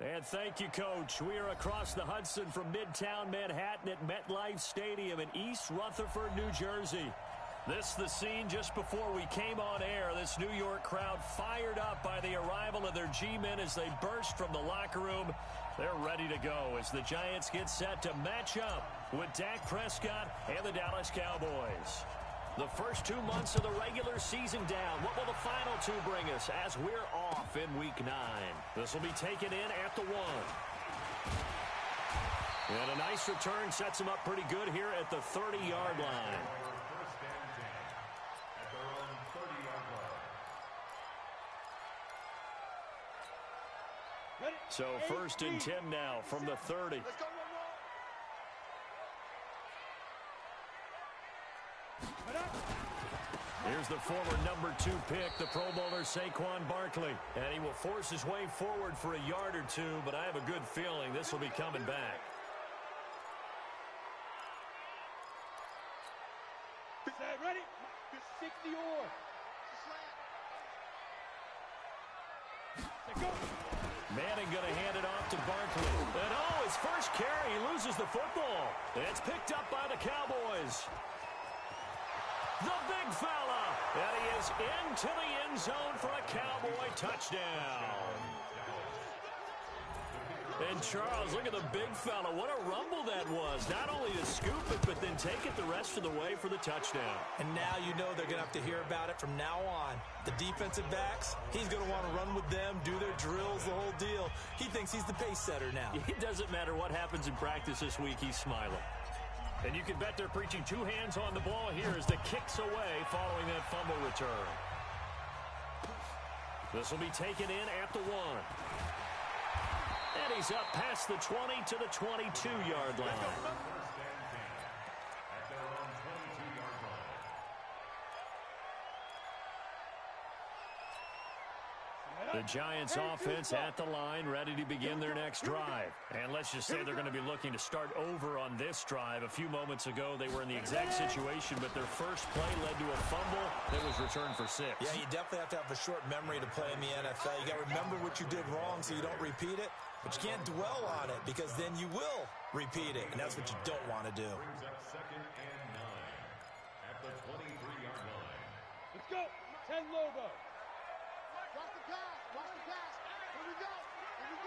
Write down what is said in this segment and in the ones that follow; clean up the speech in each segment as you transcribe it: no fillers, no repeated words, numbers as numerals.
And thank you, Coach. We are across the Hudson from Midtown Manhattan at MetLife Stadium in East Rutherford, New Jersey. This is the scene just before we came on air. This New York crowd fired up by the arrival of their G-men as they burst from the locker room. They're ready to go as the Giants get set to match up with Dak Prescott and the Dallas Cowboys. The first 2 months of the regular season down. What will the final two bring us as we're off in Week 9? This will be taken in at the 1. And a nice return sets him up pretty good here at the 30-yard line. So 1st and 10 now from the 30. Here's the former number 2 pick, the Pro Bowler Saquon Barkley. And he will force his way forward for a yard or two, but I have a good feeling this will be coming back. Ready? 60 or. Manning going to hand it off to Barkley. And oh, his first carry, he loses the football. It's picked up by the Cowboys. The big fella. And he is into the end zone for a Cowboy touchdown. And Charles, look at the big fella. What a rumble that was. Not only to scoop it, but then take it the rest of the way for the touchdown. And now you know they're going to have to hear about it from now on. The defensive backs, he's going to want to run with them, do their drills, the whole deal. He thinks he's the pace setter now. It doesn't matter what happens in practice this week, he's smiling. And you can bet they're preaching 2 hands on the ball here as the kick's away following that fumble return. This will be taken in at the 1. And he's up past the 20 to the 22-yard line. The Giants offense at the line, ready to begin their next drive. And let's just say they're going to be looking to start over on this drive. A few moments ago, they were in the exact situation, but their first play led to a fumble that was returned for 6. Yeah, you definitely have to have a short memory to play in the NFL. You got to remember what you did wrong so you don't repeat it, but you can't dwell on it because then you will repeat it, and that's what you don't want to do. Second and 9 at the 23-yard line. Let's go. 10 Lobo. Watch the pass. Watch the pass. Here we go. Here we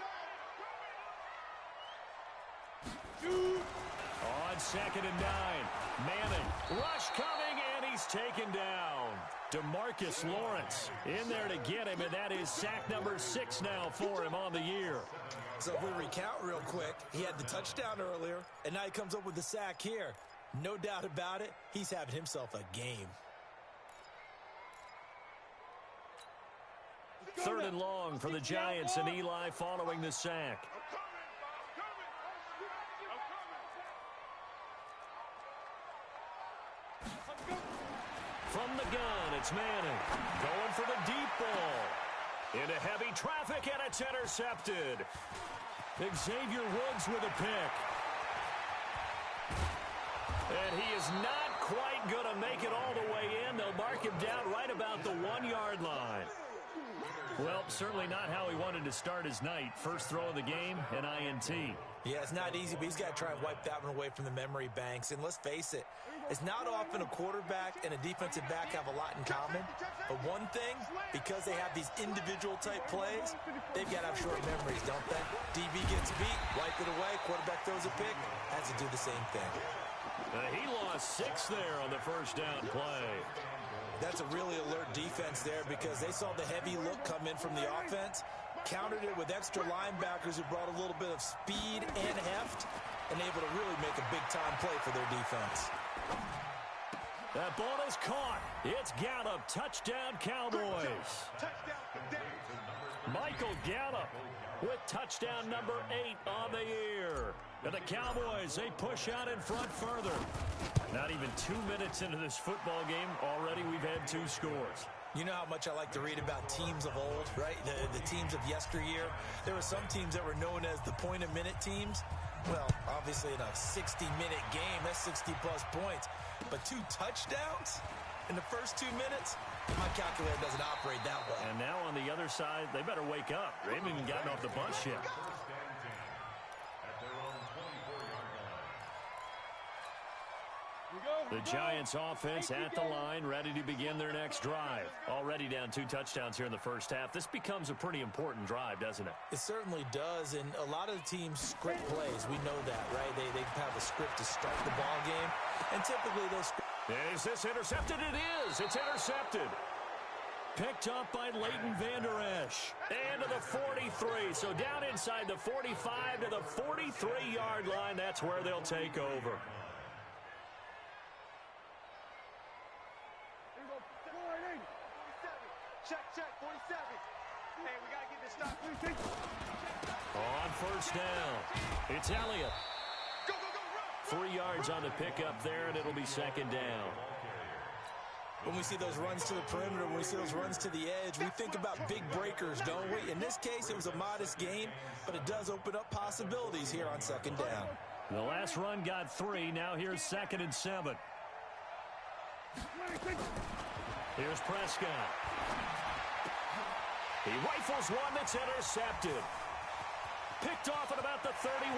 go. On 2nd and 9. Manning. Rush coming, and he's taken down. DeMarcus Lawrence in there to get him, and that is sack number 6 now for him on the year. So if we recount real quick, he had the touchdown earlier, and now he comes up with the sack here. No doubt about it, he's having himself a game. 3rd and long for the Giants, and Eli following the sack. From the gun, it's Manning. Going for the deep ball. Into heavy traffic, and it's intercepted. Xavier Woods with a pick. And he is not quite going to make it all the way in. They'll mark him down right about the 1-yard line. Well, certainly not how he wanted to start his night. First throw of the game, an INT. Yeah, it's not easy, but he's got to try and wipe that one away from the memory banks. And let's face it, it's not often a quarterback and a defensive back have a lot in common. But one thing, because they have these individual type plays, they've got to have short memories, don't they? DB gets beat, wipe it away, quarterback throws a pick, has to do the same thing. He lost 6 there on the first down play. That's a really alert defense there because they saw the heavy look come in from the offense, countered it with extra linebackers who brought a little bit of speed and heft, and able to really make a big-time play for their defense. That ball is caught. It's Gallup. Touchdown, Cowboys. Michael Gallup with touchdown number 8 on the year. And the Cowboys, they push out in front further. Not even 2 minutes into this football game, already we've had 2 scores. You know how much I like to read about teams of old, right? The teams of yesteryear. There were some teams that were known as the point-a-minute teams. Well, obviously in a 60-minute game, that's 60-plus points. But 2 touchdowns? in the first 2 minutes, my calculator doesn't operate that well. And now on the other side, they better wake up. They haven't even gotten off the bus yet. The Giants offense at the line, ready to begin their next drive. Already down 2 touchdowns here in the first half. This becomes a pretty important drive, doesn't it? It certainly does, and a lot of the teams script plays. We know that, right? They have a script to start the ball game, and typically those scripts. Is this intercepted? It is. It's intercepted. Picked up by Leighton Vander Esch. And to the 43. So down inside the 45 to the 43-yard line. That's where they'll take over. Check, 47. Hey, we got to get this stop. On first down, it's Elliott. Go, run. 3 yards on the pickup there, and it'll be second down. When we see those runs to the perimeter, when we see those runs to the edge, we think about big breakers, don't we? In this case, it was a modest gain, but it does open up possibilities here on second down. The last run got 3. Now here's 2nd and 7. Here's Prescott. He rifles one that's intercepted. Picked off at about the 31.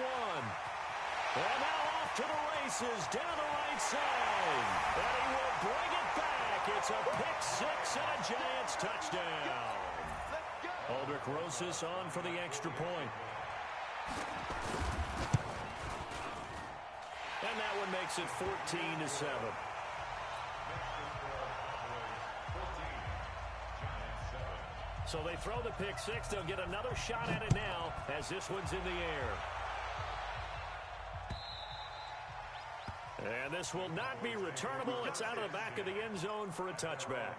And now off to the races down the right side. And he will bring it back. It's a pick 6 and a Giants touchdown. Aldrich Rosas on for the extra point. And that one makes it 14-7. So they throw the pick 6. They'll get another shot at it now as this one's in the air. And this will not be returnable. It's out of the back of the end zone for a touchback.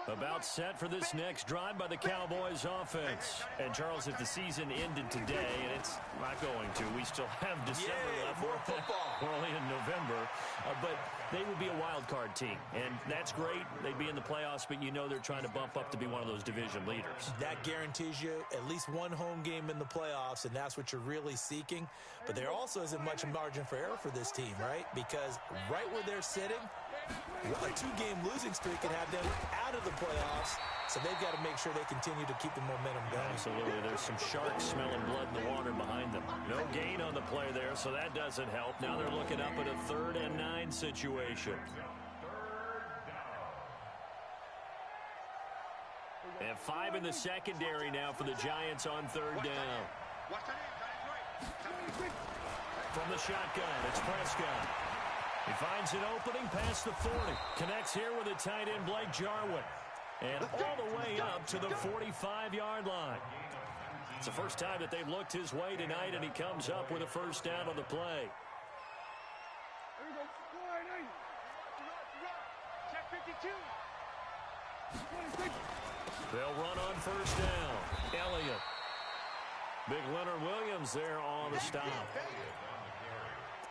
About set for this next drive by the Cowboys offense. And Charles, if the season ended today, and it's not going to, we still have December left. More football. We're only in November. But they would be a wild card team. And that's great. They'd be in the playoffs, but you know they're trying to bump up to be one of those division leaders. That guarantees you at least one home game in the playoffs, and that's what you're really seeking. But there also isn't much margin for error for this team, right? Because right where they're sitting, a 2-game losing streak could have them out of the playoffs, so they've got to make sure they continue to keep the momentum going. Absolutely. There's some sharks smelling blood in the water behind them. No gain on the play there, so that doesn't help. Now they're looking up at a 3rd and 9 situation. And 5 in the secondary now for the Giants on 3rd down. From the shotgun, it's Prescott. He finds an opening past the 40. Connects here with a tight end, Blake Jarwin. And all the way up to the 45-yard line. It's the first time that they've looked his way tonight, and he comes up with a first down on the play. Check 52. They'll run on first down. Elliott. Big Leonard Williams there on the stop.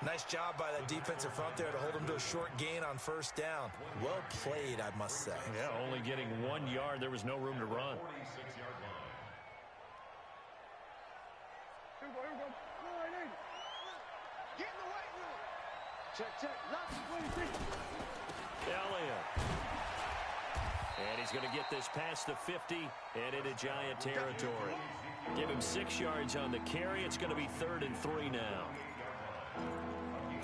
Nice job by that defensive front there to hold him to a short gain on first down. Well played, I must say. Yeah, only getting 1 yard. There was no room to run. Get in the weight room. Check. Elliott. And he's going to get this past the 50 and into Giant territory. Give him 6 yards on the carry. It's going to be 3rd and 3 now.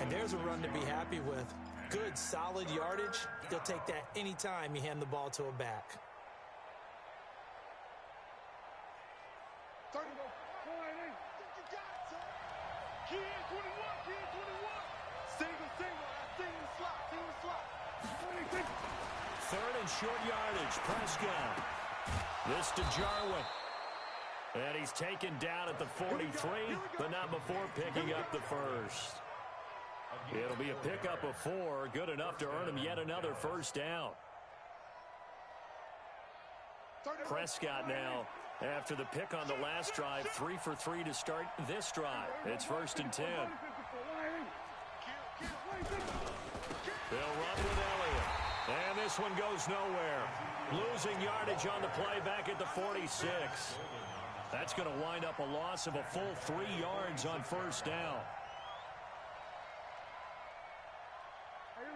And there's a run to be happy with. Good, solid yardage. They'll take that anytime you hand the ball to a back. Third and short yardage. Prescott. This to Jarwin. And he's taken down at the 43, but not before picking up the first. It'll be a pickup of 4, good enough to earn him yet another first down. Prescott now, after the pick on the last drive, 3 for 3 to start this drive. It's 1st and 10. They'll run with Elliott. And this this one goes nowhere. Losing yardage on the play back at the 46. That's going to wind up a loss of a full 3 yards on first down.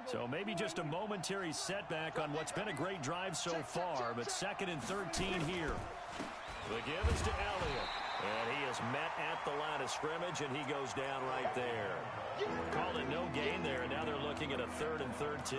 So maybe just a momentary setback on what's been a great drive so far, but 2nd and 13 here. The give is to Elliott, and he is met at the line of scrimmage, and he goes down right there. Called it no gain there, and now they're looking at a 3rd and 13.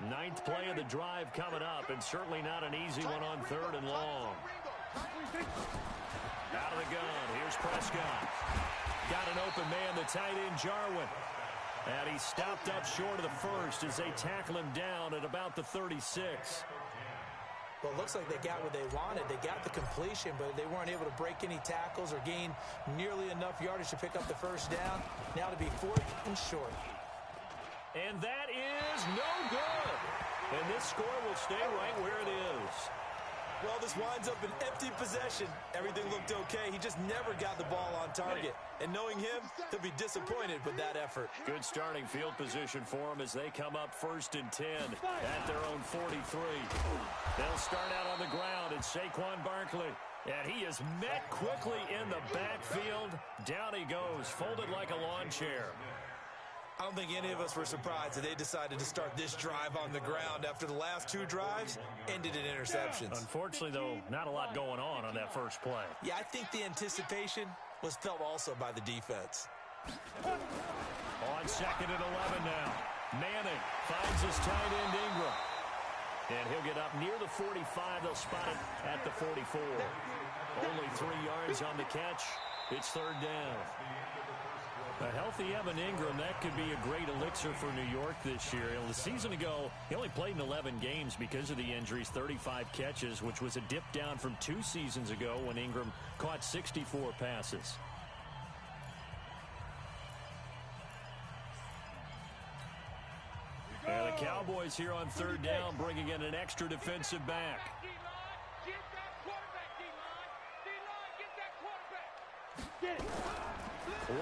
Ninth play of the drive coming up, and certainly not an easy one on 3rd and long. Out of the gun, here's Prescott. Got an open man, the tight end Jarwin. And he stopped up short of the first as they tackle him down at about the 36. Well, it looks like they got what they wanted. They got the completion, but they weren't able to break any tackles or gain nearly enough yardage to pick up the first down. Now to be 4th and short. And that is no good. And this score will stay right where it is. Well, this winds up an empty possession. Everything looked okay. He just never got the ball on target. And knowing him, he'll be disappointed with that effort. Good starting field position for him as they come up 1st and 10 at their own 43. They'll start out on the ground, and Saquon Barkley. And he is met quickly in the backfield. Down he goes, folded like a lawn chair. I don't think any of us were surprised that they decided to start this drive on the ground after the last 2 drives ended in interceptions. Unfortunately, though, not a lot going on that first play. Yeah, I think the anticipation was felt also by the defense. On 2nd and 11 now. Manning finds his tight end Ingram. And he'll get up near the 45. They'll spot it at the 44. Only 3 yards on the catch. It's 3rd down. A healthy Evan Ingram, that could be a great elixir for New York this year. The season ago, he only played in 11 games because of the injuries, 35 catches, which was a dip down from 2 seasons ago when Ingram caught 64 passes. And the Cowboys here on 3rd down, bringing in an extra defensive back.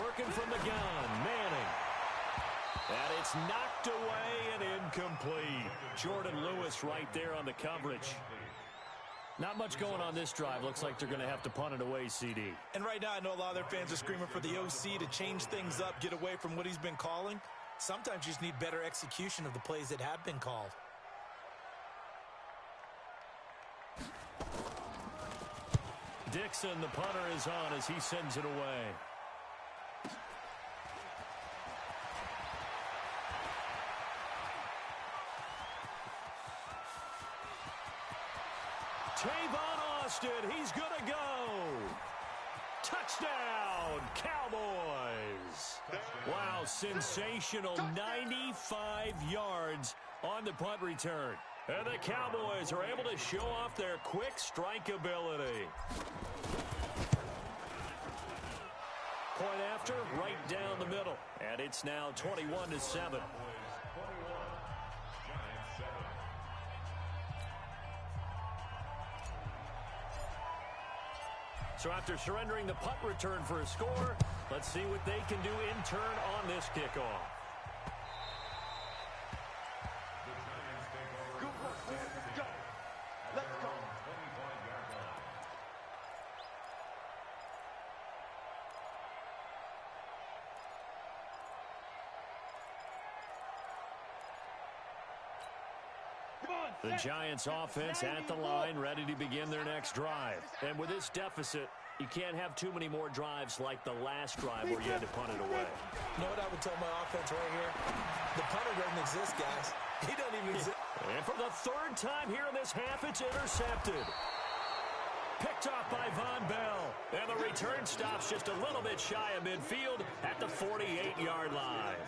Working from the gun, Manning. And it's knocked away and incomplete. Jordan Lewis right there on the coverage. Not much going on this drive. Looks like they're going to have to punt it away, CD. And right now I know a lot of their fans are screaming for the OC to change things up, get away from what he's been calling. Sometimes you just need better execution of the plays that have been called. Dixon, the punter, is on as he sends it away. Tavon Austin, he's going to go. Touchdown, Cowboys. Wow, sensational 95 yards on the punt return. And the Cowboys are able to show off their quick strike ability. Point after, right down the middle. And it's now 21-7. So after surrendering the punt return for a score, let's see what they can do in turn on this kickoff. The Giants offense at the line, ready to begin their next drive. And with this deficit, you can't have too many more drives like the last drive where you had to punt it away. You know what I would tell my offense right here? The punter doesn't exist, guys. He doesn't even exist. And for the 3rd time here in this half, it's intercepted. Picked off by Von Bell. And the return stops just a little bit shy of midfield at the 48-yard line.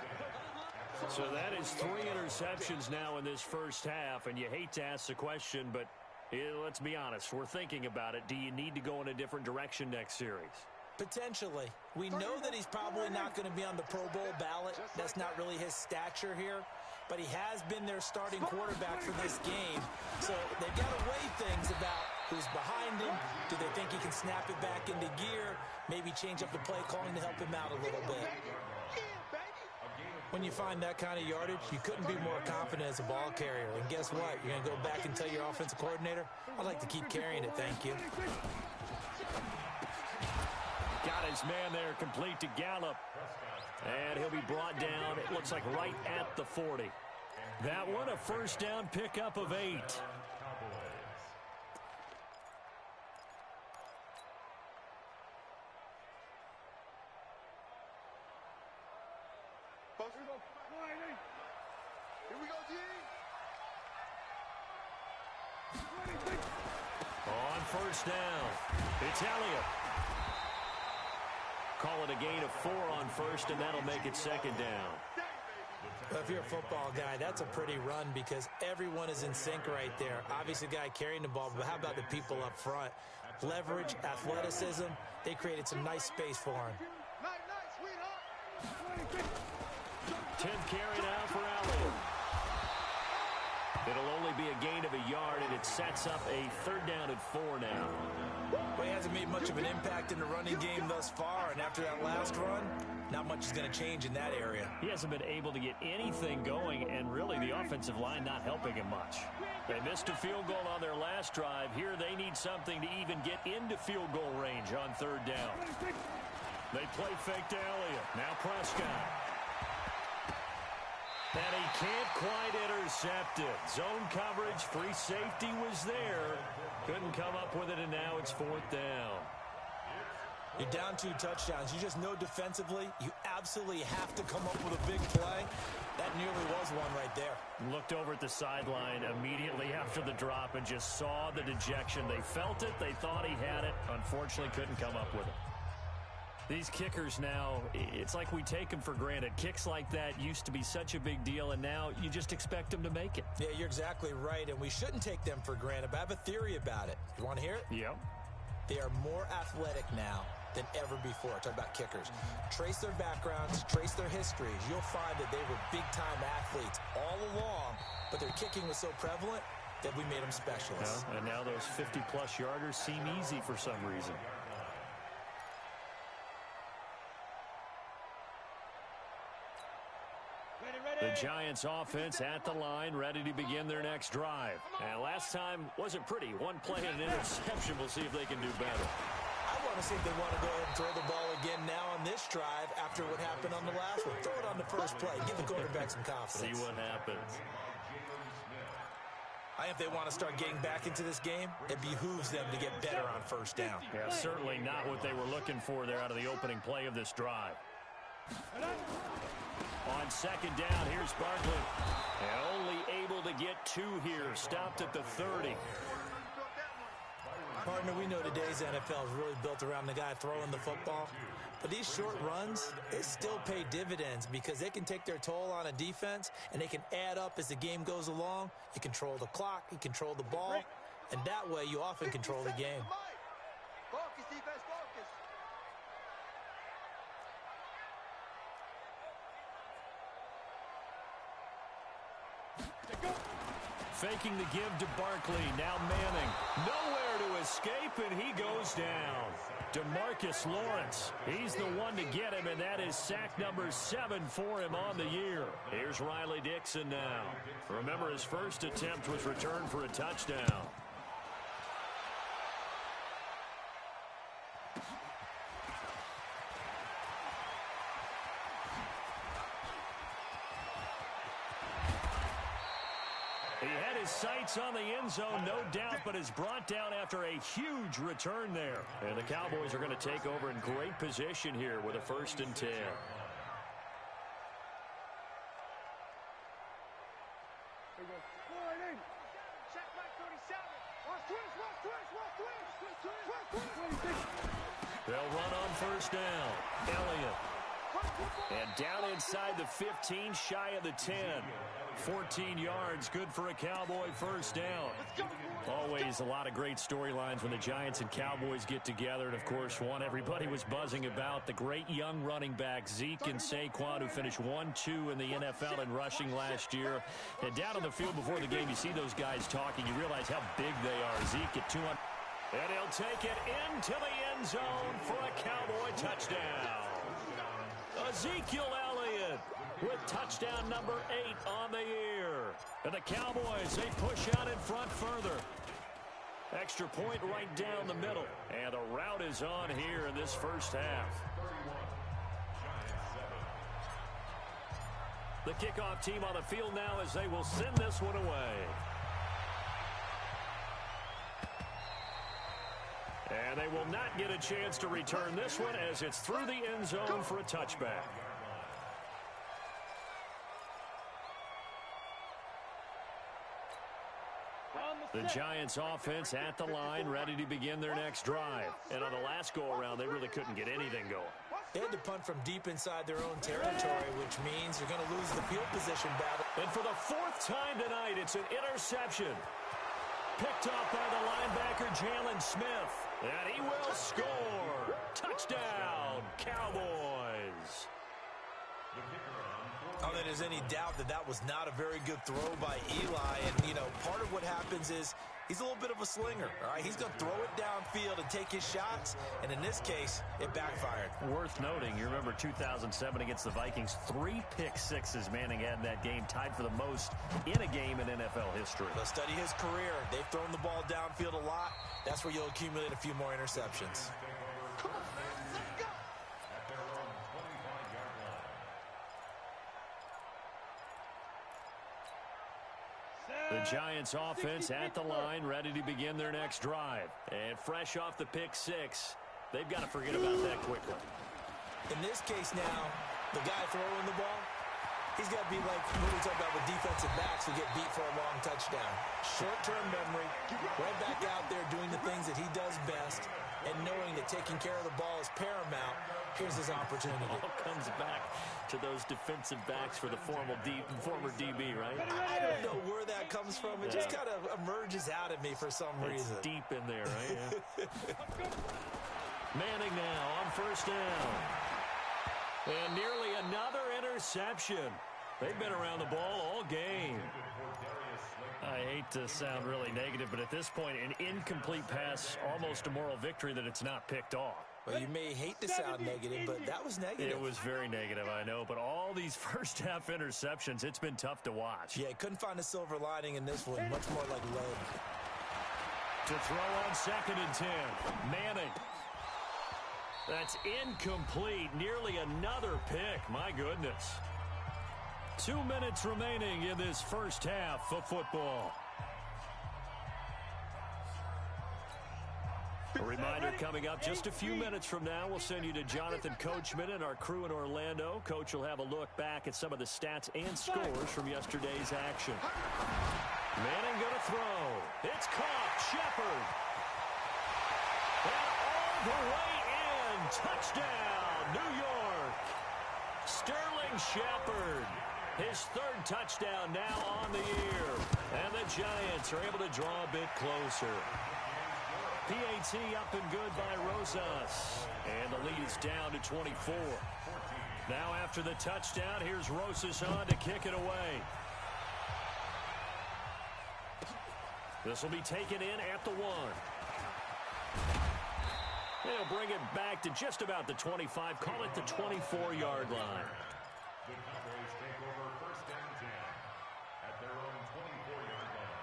So that is 3 interceptions now in this first half, and you hate to ask the question, but let's be honest, we're thinking about it. Do you need to go in a different direction next series? Potentially. We know that he's probably not going to be on the Pro Bowl ballot. That's not really his stature here, but he has been their starting quarterback for this game. So they've got to weigh things about Who's behind him? Do they think he can snap it back into gear? Maybe change up the play calling to help him out a little bit. When you find that kind of yardage, you couldn't be more confident as a ball carrier. And guess what? You're going to go back and tell your offensive coordinator, I'd like to keep carrying it, thank you. Got his man there, complete to Gallup. And he'll be brought down, it looks like right at the 40. That one, a first down pickup of 8. Here we go, G. On first down, it's Elliott. Call it a gain of 4 on first, and that'll make it second down. Well, if you're a football guy, that's a pretty run because everyone is in sync right there. Obviously, the guy carrying the ball, but how about the people up front? Leverage, athleticism, they created some nice space for him. 10th carry now for Elliott. It'll only be a gain of a yard, and it sets up a third down and 4 now. Well, he hasn't made much of an impact in the running game thus far, and after that last run, not much is going to change in that area. He hasn't been able to get anything going, and really the offensive line not helping him much. They missed a field goal on their last drive. Here they need something to even get into field goal range on third down. They play fake to Elliott. Now Prescott. And he can't quite intercept it. Zone coverage, free safety was there. Couldn't come up with it, and now it's 4th down. You're down 2 touchdowns. You just know defensively you absolutely have to come up with a big play. That nearly was one right there. Looked over at the sideline immediately after the drop and just saw the dejection. They felt it. They thought he had it. Unfortunately, couldn't come up with it. These kickers now, it's like we take them for granted. Kicks like that used to be such a big deal, and now you just expect them to make it. Yeah, you're exactly right, and we shouldn't take them for granted, but I have a theory about it. You want to hear it? Yep. They are more athletic now than ever before. Talk about kickers. Trace their backgrounds, trace their histories. You'll find that they were big-time athletes all along, but their kicking was so prevalent that we made them specialists. Yeah, and now those 50-plus yarders seem easy for some reason. The Giants offense at the line, ready to begin their next drive. And last time wasn't pretty. One play and an interception. We'll see if they can do better. I want to see if they want to go ahead and throw the ball again now on this drive after what happened on the last one. Throw it on the first play. Give the quarterback some confidence. See what happens. If they want to start getting back into this game, it behooves them to get better on first down. Yeah, certainly not what they were looking for there out of the opening play of this drive. On second down, here's Barkley. And only able to get 2 here. Stopped at the 30. Partner, we know today's NFL is really built around the guy throwing the football. But these short runs, they still pay dividends because they can take their toll on a defense, and they can add up as the game goes along. You control the clock, you control the ball, and that way you often control the game. Focus, defense, focus. Faking the give to Barkley. Now Manning. Nowhere to escape, and he goes down. DeMarcus Lawrence. He's the one to get him, and that is sack number 7 for him on the year. Here's Riley Dixon now. Remember, his first attempt was returned for a touchdown. He had his sights on the end zone, no doubt, but is brought down after a huge return there. And the Cowboys are going to take over in great position here with a 1st and 10. They'll run on first down. Elliott. And down inside the 15, shy of the 10. 14 yards, good for a Cowboy first down. Always a lot of great storylines when the Giants and Cowboys get together. And, of course, one everybody was buzzing about, the great young running back Zeke and Saquon, who finished 1-2 in the NFL in rushing last year. And down on the field before the game, you see those guys talking. You realize how big they are. Zeke at 200. And he'll take it into the end zone for a Cowboy touchdown. Ezekiel Elliott with touchdown number 8 on the year. And the Cowboys, they push out in front further. Extra point right down the middle. And the route is on here in this first half. The kickoff team on the field now as they will send this one away. And they will not get a chance to return this one as it's through the end zone for a touchback. The Giants offense at the line, ready to begin their next drive. And on the last go-around, they really couldn't get anything going. They had to punt from deep inside their own territory, which means they're going to lose the field position battle. And for the 4th time tonight, it's an interception. Picked off by the linebacker, Jalen Smith. And he will score. Touchdown, Cowboys. I don't think there's any doubt that that was not a very good throw by Eli. And, you know, part of what happens is he's a little bit of a slinger, all right? He's going to throw it downfield and take his shots. And in this case, it backfired. Worth noting, you remember 2007 against the Vikings, 3 pick sixes Manning had in that game, tied for the most in a game in NFL history. Let's study his career. They've thrown the ball downfield a lot. That's where you'll accumulate a few more interceptions. The Giants offense at the line, ready to begin their next drive. And fresh off the pick 6, they've got to forget about that quickly. In this case now, the guy throwing the ball, he's got to be like what we talk about with defensive backs who get beat for a long touchdown. Short-term memory, right back out there doing the things that he does best, and knowing that taking care of the ball is paramount. Here's his opportunity. It all comes back to those defensive backs for the former DB, right? I don't know where that comes from. It just kind of emerges out of me for some reason. It's deep in there, right? Yeah. Manning now on first down. And nearly another interception. They've been around the ball all game. I hate to sound really negative, but at this point, an incomplete pass, almost a moral victory that it's not picked off. Well, you may hate to sound negative, but that was negative. It was very negative, I know. But all these first-half interceptions, it's been tough to watch. Yeah, couldn't find a silver lining in this one. Much more like lead. To throw on 2nd and 10. Manning. That's incomplete. Nearly another pick. My goodness. 2 minutes remaining in this first half of football. A reminder coming up just a few minutes from now, we'll send you to Jonathan Coachman and our crew in Orlando. Coach will have a look back at some of the stats and scores from yesterday's action. Manning going to throw. It's caught. Shepard. And all the way in. Touchdown, New York. Sterling Shepard. His 3rd touchdown now on the year. And the Giants are able to draw a bit closer. PAT up and good by Rosas. And the lead is down to 24. Now after the touchdown, here's Rosas on to kick it away. This will be taken in at the 1. They'll bring it back to just about the 25. Call it the 24-yard line. The Cowboys take over 1st and 10 at their own 24-yard line.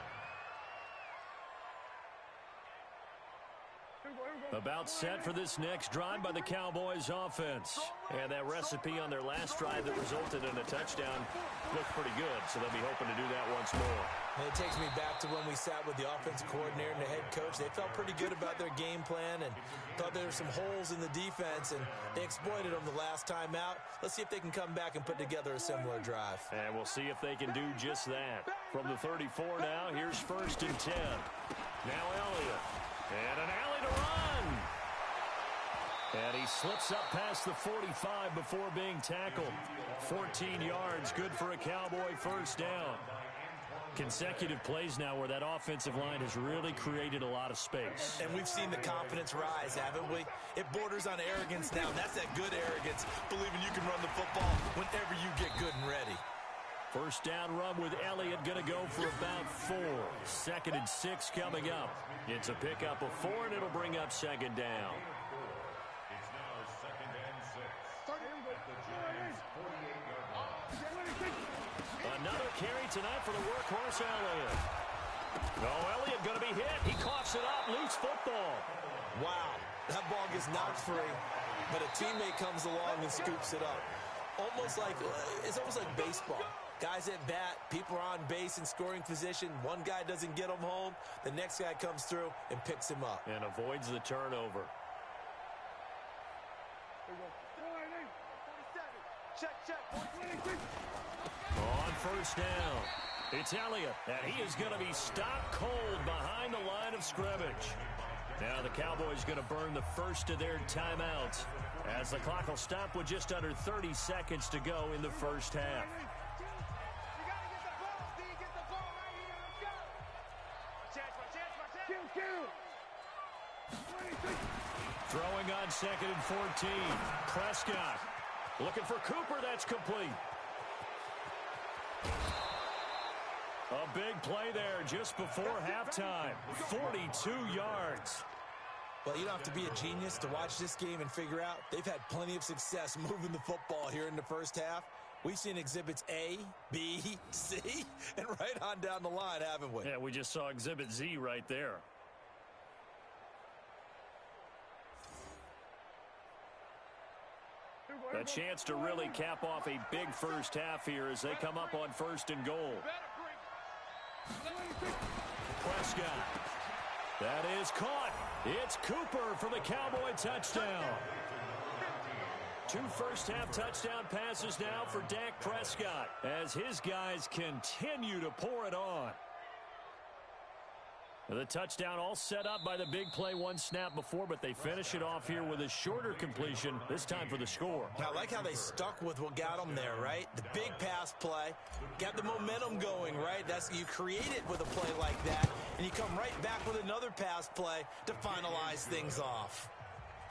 About set for this next drive by the Cowboys offense. And that recipe on their last drive that resulted in a touchdown looked pretty good, so they'll be hoping to do that once more. And it takes me back to when we sat with the offensive coordinator and the head coach. They felt pretty good about their game plan and thought there were some holes in the defense, and they exploited them the last time out. Let's see if they can come back and put together a similar drive. And we'll see if they can do just that. From the 34 now, here's 1st and 10. Now Elliott. And an alley to run. And he slips up past the 45 before being tackled. 14 yards, good for a Cowboy first down. Consecutive plays now where that offensive line has really created a lot of space. And we've seen the confidence rise, haven't we? It borders on arrogance now. That's that good arrogance, believing you can run the football whenever you get good and ready. First down run with Elliott going to go for about 4. 2nd and 6 coming up. It's a pickup of 4, and it'll bring up 2nd down. It's now 2nd and 6. At the Giants' 48-yard line. Another carry tonight for the workhorse Elliott. Oh, Elliott going to be hit. He coughs it up. Loose football. Wow, that ball gets knocked free, but a teammate comes along and scoops it up. It's almost like baseball. Guys at bat, people are on base in scoring position. One guy doesn't get him home. The next guy comes through and picks him up. And avoids the turnover. On first down, it's Elliott, and he is going to be stopped cold behind the line of scrimmage. Now the Cowboys going to burn the first of their timeouts as the clock will stop with just under 30 seconds to go in the first half. Throwing on 2nd and 14. Prescott looking for Cooper. That's complete. A big play there just before halftime. 42 yards. Well, you don't have to be a genius to watch this game and figure out they've had plenty of success moving the football here in the first half. We've seen exhibits A, B, C, and right on down the line, haven't we? Yeah, we just saw exhibit Z right there. A chance to really cap off a big first half here as they come up on 1st and goal. Prescott. That is caught. It's Cooper for the Cowboy touchdown. 2 first-half touchdown passes now for Dak Prescott as his guys continue to pour it on. The touchdown all set up by the big play 1 snap before, but they finish it off here with a shorter completion, this time for the score. I like how they stuck with what got them there, right? The big pass play, got the momentum going, right? You create it with a play like that, and you come right back with another pass play to finalize things off.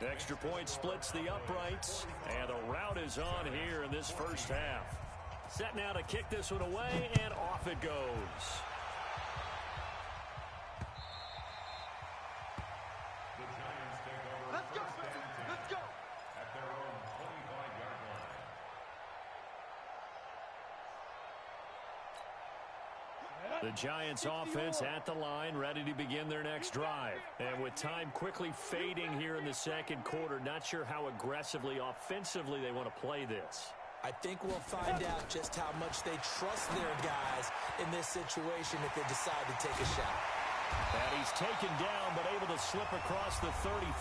Extra point splits the uprights, and the route is on here in this first half. Set now to kick this one away, and off it goes. The Giants offense at the line, ready to begin their next drive. And with time quickly fading here in the second quarter, not sure how aggressively, offensively they want to play this. I think we'll find out just how much they trust their guys in this situation if they decide to take a shot. And he's taken down, but able to slip across the 35.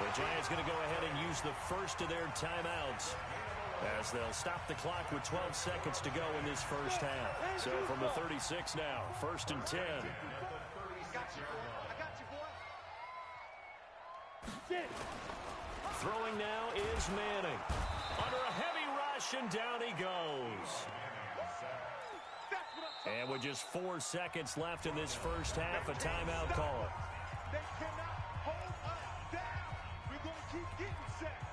The Giants going to go ahead and use the first of their timeouts, as they'll stop the clock with 12 seconds to go in this first half. So from the 36 now, 1st and 10. Throwing now is Manning. Under a heavy rush, and down he goes. And with just 4 seconds left in this first half, a timeout call. They cannot hold us down. We're going to keep getting sacks.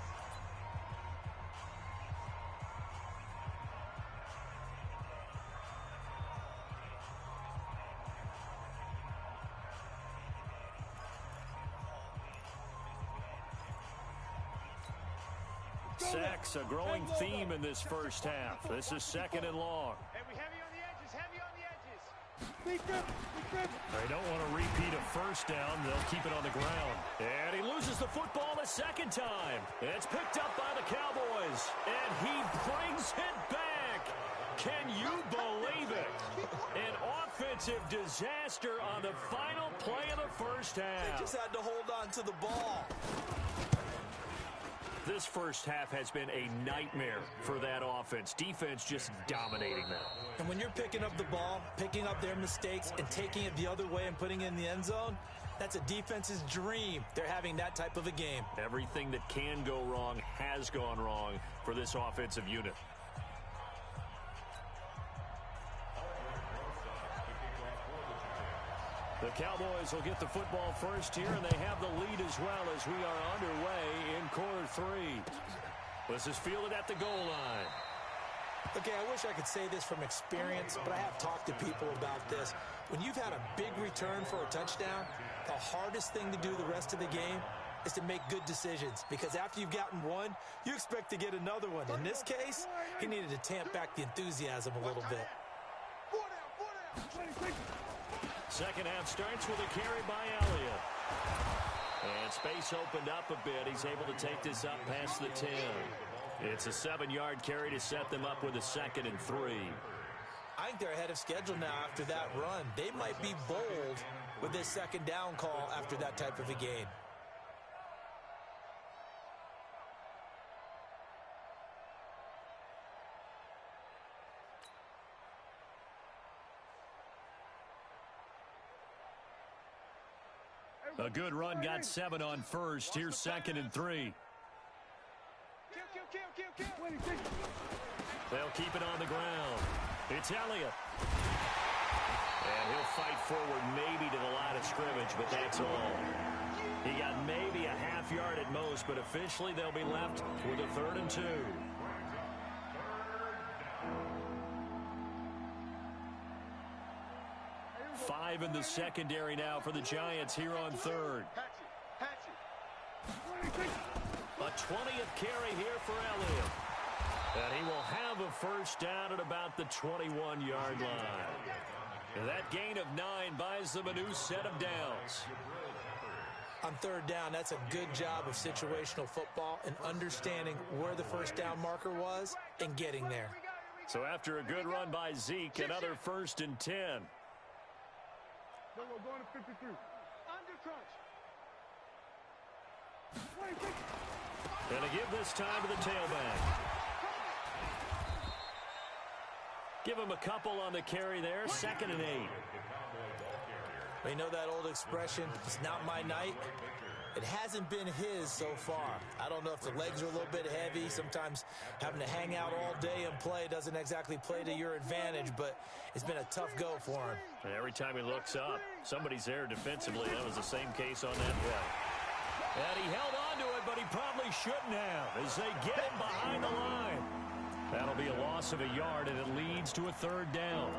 Sacks, a growing theme in this first half. This is 2nd and long. And we heavy on the edges, heavy on the edges. They don't want to repeat a first down. They'll keep it on the ground. And he loses the football a second time. It's picked up by the Cowboys. And he brings it back. Can you believe it? An offensive disaster on the final play of the first half. They just had to hold on to the ball. This first half has been a nightmare for that offense. Defense just dominating them. And when you're picking up the ball, picking up their mistakes, and taking it the other way and putting it in the end zone, that's a defense's dream. They're having that type of a game. Everything that can go wrong has gone wrong for this offensive unit. The Cowboys will get the football first here, and they have the lead as well as we are underway in quarter 3. This is fielded at the goal line. Okay, I wish I could say this from experience, but I have talked to people about this. When you've had a big return for a touchdown, the hardest thing to do the rest of the game is to make good decisions, because after you've gotten one, you expect to get another one. In this case, he needed to tamp back the enthusiasm a little bit. Second half starts with a carry by Elliott. And space opened up a bit. He's able to take this up past the 10. It's a 7-yard carry to set them up with a 2nd and 3. I think they're ahead of schedule now after that run. They might be bold with this 2nd down call after that type of a gain. A good run got 7 on first. Here's 2nd and 3. They'll keep it on the ground. It's Elliott. And he'll fight forward maybe to the line of scrimmage, but that's all. He got maybe a half yard at most, but officially they'll be left with a 3rd and 2. Five in the secondary now for the Giants here on 3rd. A 20th carry here for Elliott. And he will have a first down at about the 21-yard line. And that gain of 9 buys them a new set of downs. On 3rd down, that's a good job of situational football and understanding where the first down marker was and getting there. So after a good run by Zeke, another 1st and 10. No, we're going to 53. Under crunch. And to give this time to the tailback. Give him a couple on the carry there. 2nd and 8. You know that old expression, it's not my night? It hasn't been his so far. I don't know if the legs are a little bit heavy. Sometimes having to hang out all day and play doesn't exactly play to your advantage, but it's been a tough go for him. And every time he looks up, somebody's there defensively. That was the same case on that play. And he held on to it, but he probably shouldn't have as they get him behind the line. That'll be a loss of a yard, and it leads to a 3rd down.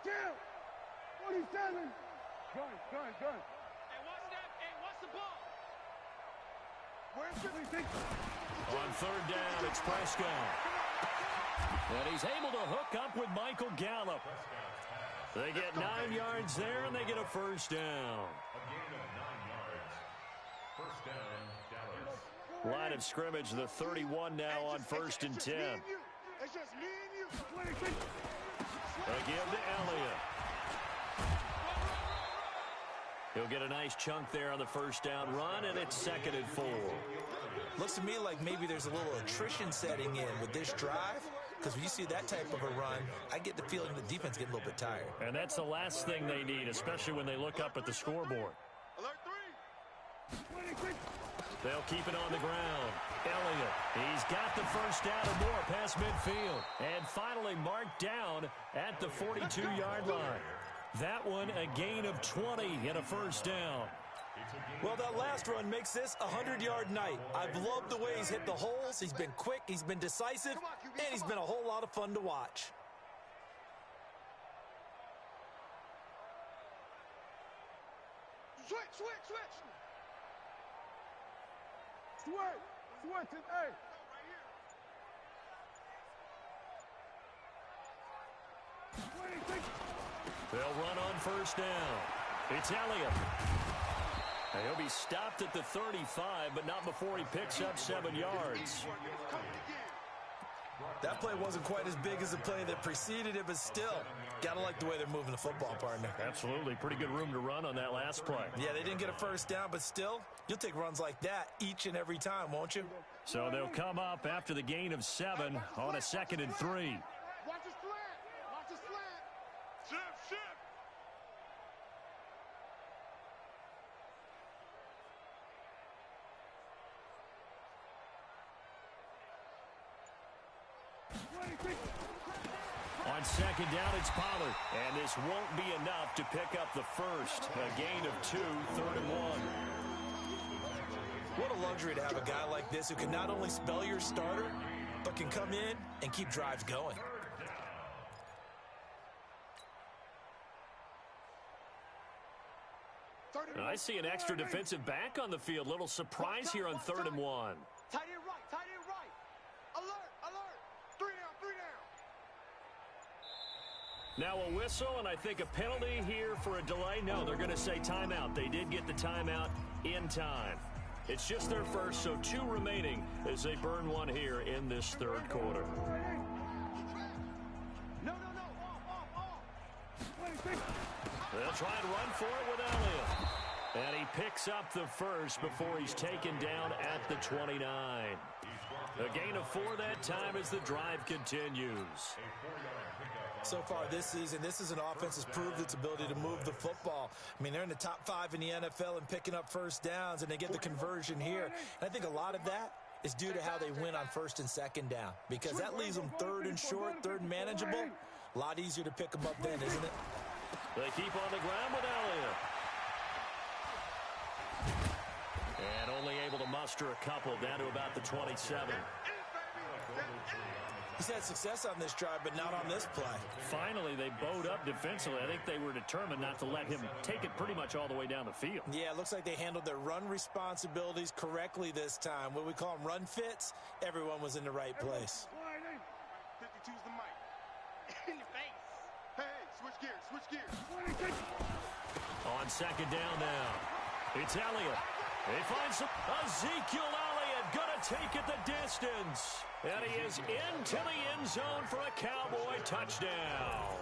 Kill! 47! Gun. Hey, watch that. Hey, watch the ball. Where's the... On 3rd down, it's Prescott. And he's able to hook up with Michael Gallup. They get 9 yards there, and they get a first down. A gain of 9 yards. First down, Dallas. Line of scrimmage, the 31 now on 1st and 10. It's just me and you. They give to Elliott. He'll get a nice chunk there on the first down run, and it's 2nd and 4. Looks to me like maybe there's a little attrition setting in with this drive, because when you see that type of a run, I get the feeling the defense getting a little bit tired. And that's the last thing they need, especially when they look up at the scoreboard. Alert 3. They'll keep it on the ground. Elliott, he's got the first down or more past midfield. And finally marked down at the 42-yard line. That one a gain of 20 and a first down. Well, that last run makes this a 100-yard night. I've loved the way he's hit the holes. He's been quick, he's been decisive, and he's been a whole lot of fun to watch. Switch. Switch it, hey. They'll run on first down. It's Elliott. And he'll be stopped at the 35, but not before he picks up 7 yards. That play wasn't quite as big as the play that preceded it, but still, gotta like the way they're moving the football, partner. Absolutely. Pretty good room to run on that last play. Yeah, they didn't get a first down, but still, you'll take runs like that each and every time, won't you? So they'll come up after the gain of 7 on a 2nd and 3. Watch the slant. Shift. On second down, it's Pollard. And this won't be enough to pick up the first. A gain of 2, 3rd and 1. What a luxury to have a guy like this who can not only spell your starter, but can come in and keep drives going. I see an extra defensive back on the field. Little surprise here on 3rd and 1. Tight end right, tight end right. Alert, alert. 3 down, 3 down. Now a whistle, and I think a penalty here for a delay. No, they're going to say timeout. They did get the timeout in time. It's just their first, so 2 remaining as they burn one here in this 3rd quarter. No, off. They'll try and run for it with Elliott. And he picks up the first before he's taken down at the 29. A gain of 4 that time as the drive continues. So far this season, this is an offense that's proved its ability to move the football. I mean, they're in the top 5 in the NFL and picking up first downs, and they get the conversion here. And I think a lot of that is due to how they win on 1st and 2nd down, because that leaves them 3rd and short, 3rd and manageable. A lot easier to pick them up then, isn't it? They keep on the ground with Elliott. And only able to muster a couple down to about the 27. He's had success on this drive, but not on this play. Finally, they bowed up defensively. I think they were determined not to let him take it pretty much all the way down the field. Yeah, it looks like they handled their run responsibilities correctly this time. What we call them run fits, everyone was in the right place. 52's the mic. In your face. Hey, switch gears. On second down now, it's Elliott. He finds Ezekiel Elliott going to take it the distance. And he is into the end zone for a Cowboy touchdown.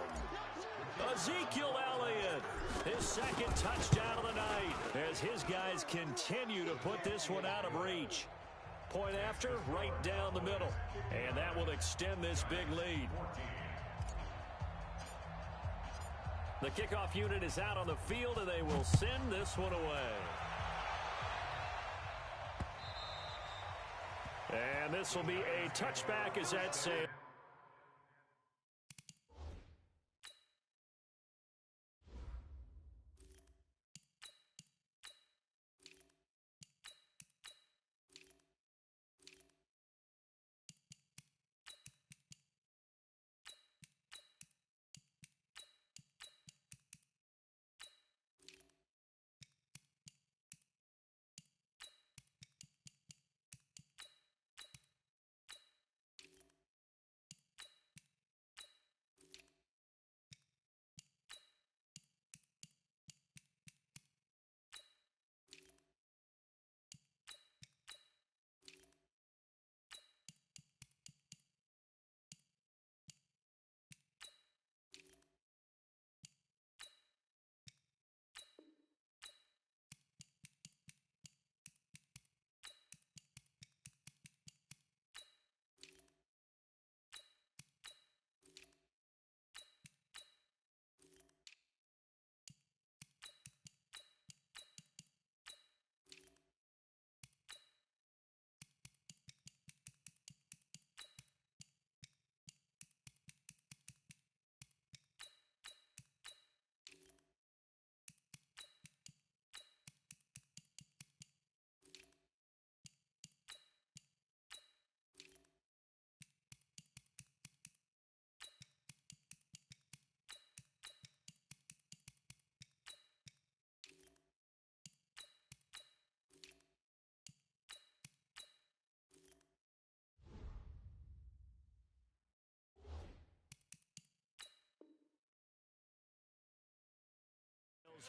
Ezekiel Elliott, his 2nd touchdown of the night, as his guys continue to put this one out of reach. Point after, right down the middle. And that will extend this big lead. The kickoff unit is out on the field, and they will send this one away. And this will be a touchback as that saves.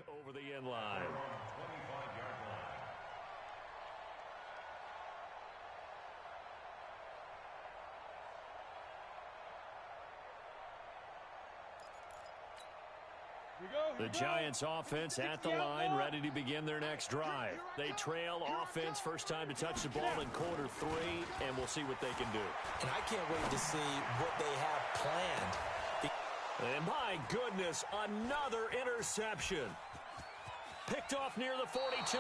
Over the end line. The Giants offense at the line, ready to begin their next drive. They trail offense, first time to touch the ball in quarter 3, and we'll see what they can do. And I can't wait to see what they have planned. And my goodness, another interception. Picked off near the 42.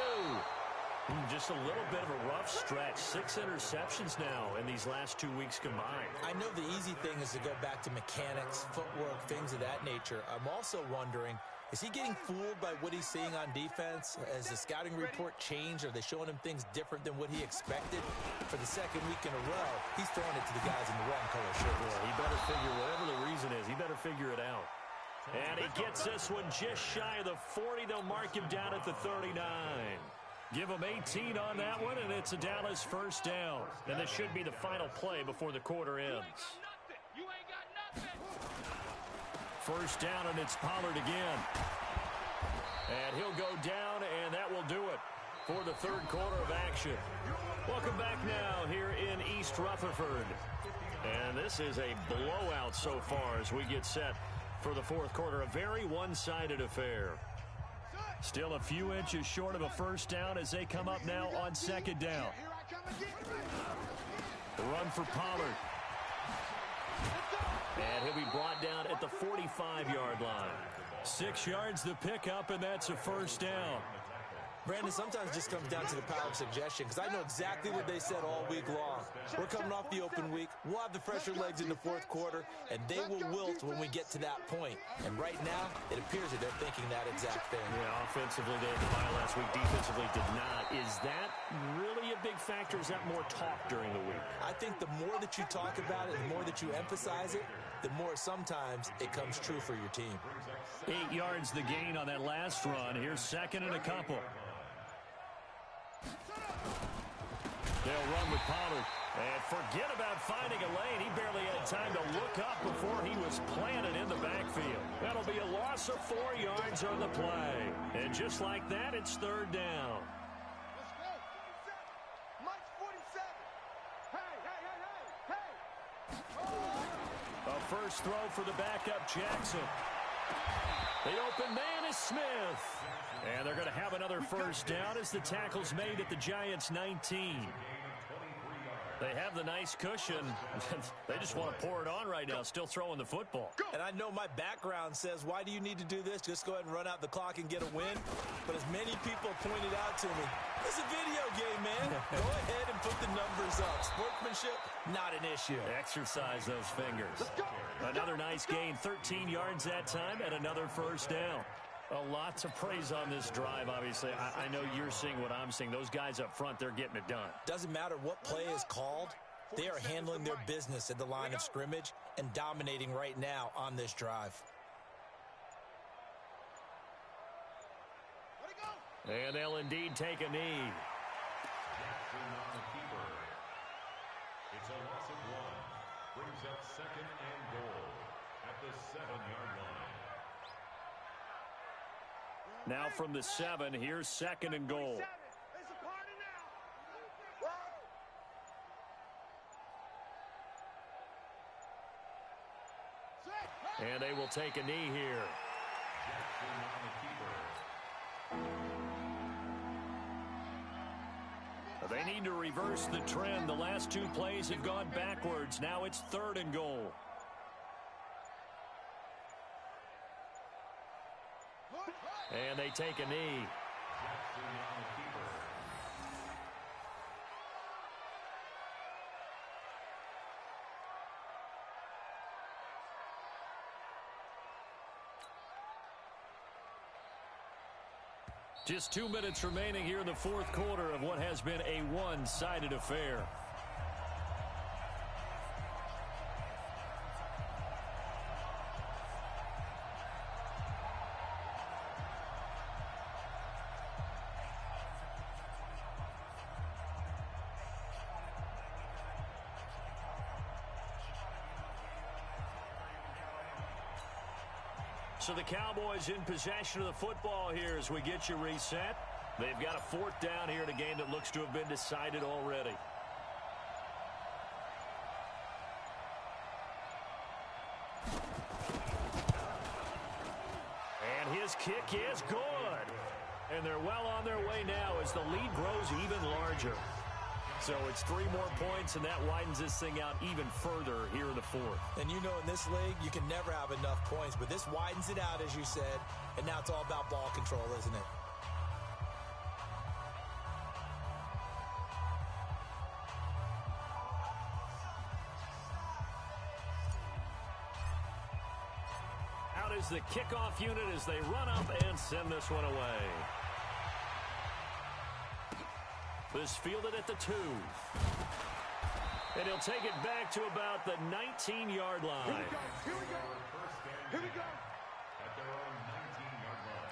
Just just a little bit of a rough stretch. 6 interceptions now in these last 2 weeks combined. I know the easy thing is to go back to mechanics, footwork, things of that nature. I'm also wondering, is he getting fooled by what he's seeing on defense? Has the scouting report changed? Are they showing him things different than what he expected? For the second week in a row, he's throwing it to the guys in the wrong color shirt. Yeah, he better figure, whatever the reason is, he better figure it out. And he gets this one just shy of the 40. They'll mark him down at the 39. Give him 18 on that one, and it's a Dallas first down. And this should be the final play before the quarter ends. First down, and it's Pollard again. And he'll go down, and that will do it for the third quarter of action. Welcome back now here in East Rutherford. And this is a blowout so far as we get set for the fourth quarter. A very one-sided affair. Still a few inches short of a first down as they come up now on second down. The run for Pollard. And he'll be brought down at the 45-yard line. 6 yards the pickup, and that's a first down. Brandon, sometimes it just comes down to the power of suggestion, because I know exactly what they said all week long. We're coming off the open week. We'll have the fresher legs in the fourth quarter, and they will wilt when we get to that point. And right now, it appears that they're thinking that exact thing. Yeah, offensively, they had the bye last week. Defensively did not. Is that really a big factor? Is that more talk during the week? I think the more that you talk about it, the more that you emphasize it, the more sometimes it comes true for your team. 8 yards the gain on that last run. Here's second and a couple. They'll run with Pollard. And forget about finding a lane. He barely had time to look up before he was planted in the backfield. That'll be a loss of 4 yards on the play. And just like that, it's third down. A first throw for the backup Jackson. The open man is Smith. And they're going to have another first down as the tackle's made at the Giants' 19. They have the nice cushion. They just want to pour it on right now, still throwing the football. And I know my background says, why do you need to do this? Just go ahead and run out the clock and get a win. But as many people pointed out to me, it's a video game, man. Go ahead and put the numbers up. Sportsmanship, not an issue. Exercise those fingers. Another nice gain, 13 yards that time, and another first down. A lot to praise on this drive, obviously. I know you're seeing what I'm seeing. Those guys up front, they're getting it done. Doesn't matter what play is called. They are handling their business at the line of scrimmage and dominating right now on this drive. And they'll indeed take a knee. It's a loss of 1. Brings up second and goal at the 7-yard line. Now from the 7, here's second and goal. And they will take a knee here. They need to reverse the trend. The last 2 plays have gone backwards. Now it's third and goal. And they take a knee. Just 2 minutes remaining here in the fourth quarter of what has been a one-sided affair. So the Cowboys in possession of the football here as we get you reset. They've got a fourth down here in a game that looks to have been decided already. And his kick is good. And they're well on their way now as the lead grows even larger. So it's 3 more points, and that widens this thing out even further here in the fourth. And you know in this league, you can never have enough points, but this widens it out, as you said, and now it's all about ball control, isn't it? out as the kickoff unit as they run up and send this one away. This fielded at the 2. And he'll take it back to about the 19-yard line. Here we go. Here we go. Here we go. At their own 19-yard line.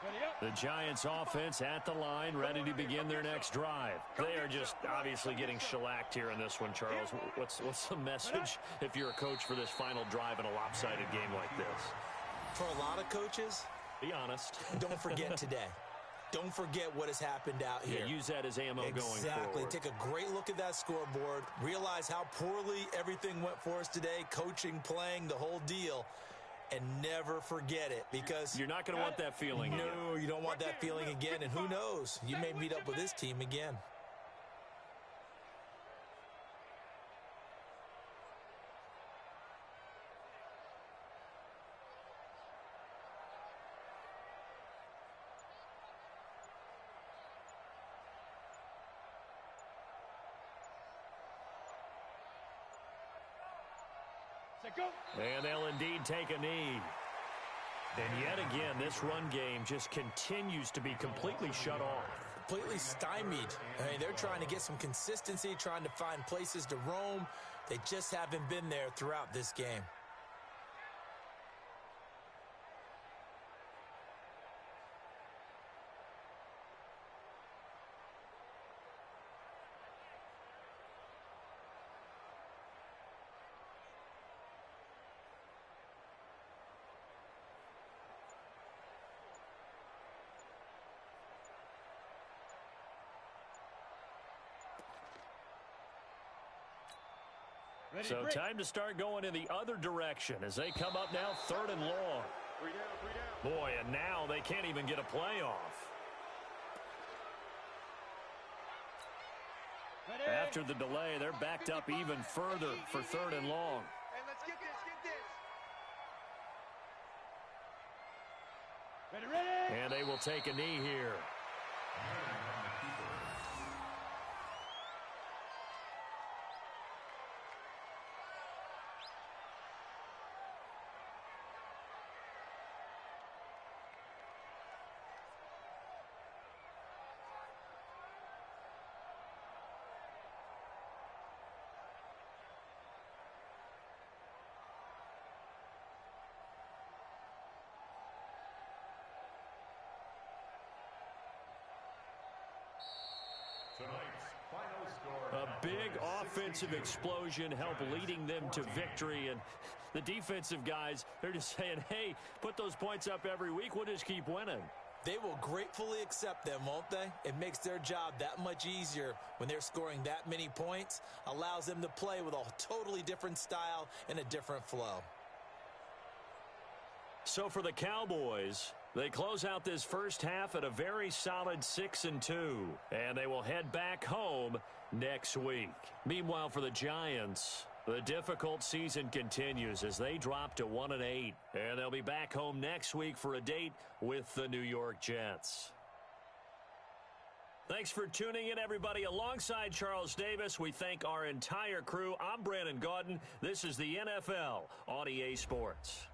Ready up. The Giants offense at the line, ready to begin their next drive. They are just obviously getting shellacked here in this one, Charles. What's the message if you're a coach for this final drive in a lopsided game like this? For a lot of coaches, be honest. Don't forget today. Don't forget what has happened out here. Yeah, use that as ammo going forward. Exactly. Take a great look at that scoreboard. Realize how poorly everything went for us today. Coaching, playing, the whole deal. And never forget it, because you're not going to want that feeling again. No, you don't want that feeling again. And who knows? You may meet up with this team again. And they'll indeed take a knee. And yet again, this run game just continues to be completely shut off. Completely stymied. I mean, they're trying to get some consistency, trying to find places to roam. They just haven't been there throughout this game. So time to start going in the other direction as they come up now 3rd and long. 3 down. Boy, and now they can't even get a play off. After the delay, they're backed up even further for 3rd and long. Hey, let's get this. Ready. And they will take a knee here. A big offensive explosion helped leading them to victory, and the defensive guys, they're just saying, hey, put those points up every week, we'll just keep winning. They will gratefully accept them, won't they? It makes their job that much easier when they're scoring that many points, allows them to play with a totally different style and a different flow. So for the Cowboys, they close out this first half at a very solid 6-2, and they will head back home next week. Meanwhile, for the Giants, the difficult season continues as they drop to 1-8, and they'll be back home next week for a date with the New York Jets. Thanks for tuning in, everybody. Alongside Charles Davis, we thank our entire crew. I'm Brandon Gaudin. This is the NFL on EA Sports.